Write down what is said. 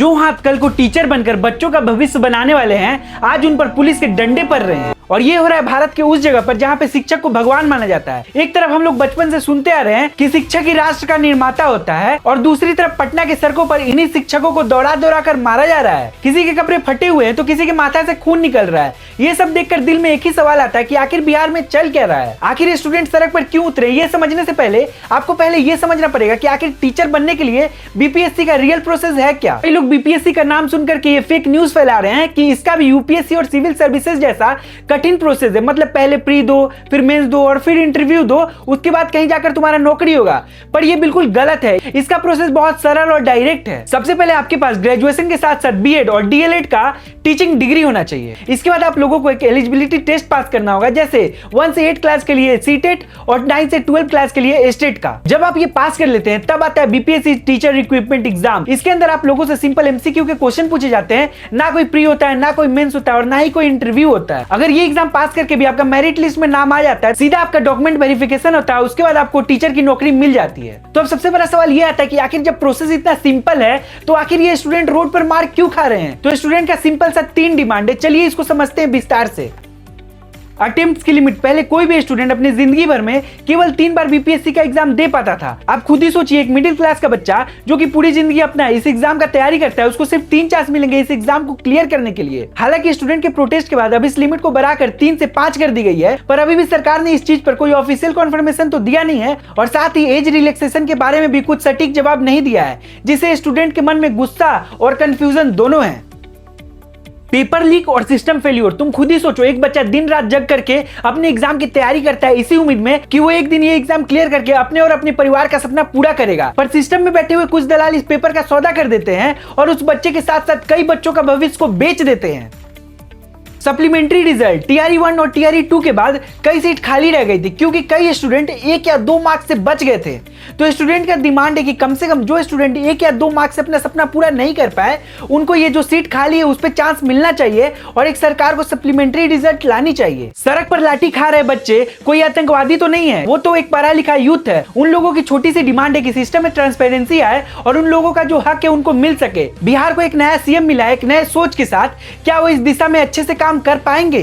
जो हाथ कल को टीचर बनकर बच्चों का भविष्य बनाने वाले हैं, आज उन पर पुलिस के डंडे पड़ रहे हैं। और ये हो रहा है भारत के उस जगह पर जहाँ पे शिक्षक को भगवान माना जाता है। एक तरफ हम लोग बचपन से सुनते आ रहे हैं कि शिक्षक ही राष्ट्र का निर्माता होता है, और दूसरी तरफ पटना के सड़कों पर इन्हीं शिक्षकों को दौड़ा दौड़ा कर मारा जा रहा है। किसी के कपड़े फटे हुए हैं तो किसी के माथा से खून निकल रहा है। ये सब देखकर दिल में एक ही सवाल आता है कि आखिर बिहार में चल क्या रहा है, आखिर ये स्टूडेंट सड़क पर क्यों उतरे। ये समझने से पहले आपको पहले ये समझना पड़ेगा कि आखिर टीचर बनने के लिए बीपीएससी का रियल प्रोसेस है क्या। कई लोग बीपीएससी का नाम सुनकर के ये फेक न्यूज फैला रहे हैं कि इसका भी यूपीएससी और सिविल सर्विसेज जैसा कठिन प्रोसेस है, मतलब पहले प्री दो, फिर मेंस दो और फिर इंटरव्यू दो, उसके बाद कहीं जाकर तुम्हारा नौकरी होगा। पर ये बिल्कुल गलत है। इसका प्रोसेस बहुत सरल और डायरेक्ट है। सबसे पहले आपके पास ग्रेजुएशन के साथ साथ बीएड और डीएलएड का टीचिंग डिग्री होना चाहिए। इसके बाद आप लोगों को एक एलिजिबिलिटी टेस्ट पास करना होगा, जैसे 1 से 8 क्लास के लिए सीटेट और 9 से 12 क्लास के लिए एस्टेट का। जब आप ये पास कर लेते हैं तब आता है बीपीएससी टीचर रिक्रूटमेंट एग्जाम। इसके अंदर आप लोगों से सिंपल एमसीक्यू के क्वेश्चन पूछे जाते हैं। ना कोई प्री होता है, ना कोई मेंस होता है और ना ही कोई इंटरव्यू होता है। अगर ये एग्जाम पास करके भी आपका मेरिट लिस्ट में नाम आ जाता है, सीधा आपका डॉक्यूमेंट वेरिफिकेशन होता है, उसके बाद आपको टीचर की नौकरी मिल जाती है। तो अब सबसे बड़ा सवाल ये आता है कि आखिर जब प्रोसेस इतना सिंपल है तो आखिर ये स्टूडेंट रोड पर मार क्यों खा रहे हैं। तो स्टूडेंट का सिंपल सा 3 डिमांड है, चलिए इसको समझते हैं विस्तार से। अटेम्प्ट्स की लिमिट। पहले कोई भी स्टूडेंट अपनी जिंदगी भर में केवल 3 बार बीपीएससी का एग्जाम दे पाता था। आप खुद ही सोचिए, एक मिडिल क्लास का बच्चा जो कि पूरी जिंदगी अपना इस एग्जाम का तैयारी करता है, उसको सिर्फ 3 चांस मिलेंगे इस एग्जाम को क्लियर करने के लिए। हालांकि स्टूडेंट के प्रोटेस्ट के बाद अब इस लिमिट को बढ़ाकर 3 से 5 कर दी गई है, पर अभी भी सरकार ने इस चीज पर कोई ऑफिशियल कन्फर्मेशन तो दिया नहीं है, और साथ ही एज रिलैक्सेशन के बारे में भी कुछ सटीक जवाब नहीं दिया है, जिससे स्टूडेंट के मन में गुस्सा और कंफ्यूजन दोनों है। पेपर लीक और सिस्टम फेल्यूर। तुम खुद ही सोचो, एक बच्चा दिन रात जग करके अपने एग्जाम की तैयारी करता है इसी उम्मीद में कि वो एक दिन ये एग्जाम क्लियर करके अपने और अपने परिवार का सपना पूरा करेगा, पर सिस्टम में बैठे हुए कुछ दलाल इस पेपर का सौदा कर देते हैं और उस बच्चे के साथ साथ कई बच्चों का भविष्य को बेच देते हैं। Supplementary result. टीआरई 1 और टीआरई 2 के बाद कई सीट खाली रह गई थी क्योंकि कई स्टूडेंट 1 या 2 मार्क्स से बच गए थे। तो स्टूडेंट का डिमांड है कि कम से कम जो स्टूडेंट 1 या 2 मार्क्स से अपना सपना पूरा नहीं कर पाए, उनको ये जो सीट खाली है उस पर चांस मिलना चाहिए और एक सरकार को सप्लीमेंट्री रिजल्ट लानी चाहिए। सड़क पर लाठी खा रहे बच्चे कोई आतंकवादी तो नहीं है, वो तो एक पढ़ा लिखा यूथ है। उन लोगों की छोटी सी डिमांड है कि सिस्टम में ट्रांसपेरेंसी आए और उन लोगों का जो हक है उनको मिल सके। बिहार को एक नया सीएम मिला है, एक नए सोच के साथ। क्या वो इस दिशा में अच्छे से काम कर पाएंगे?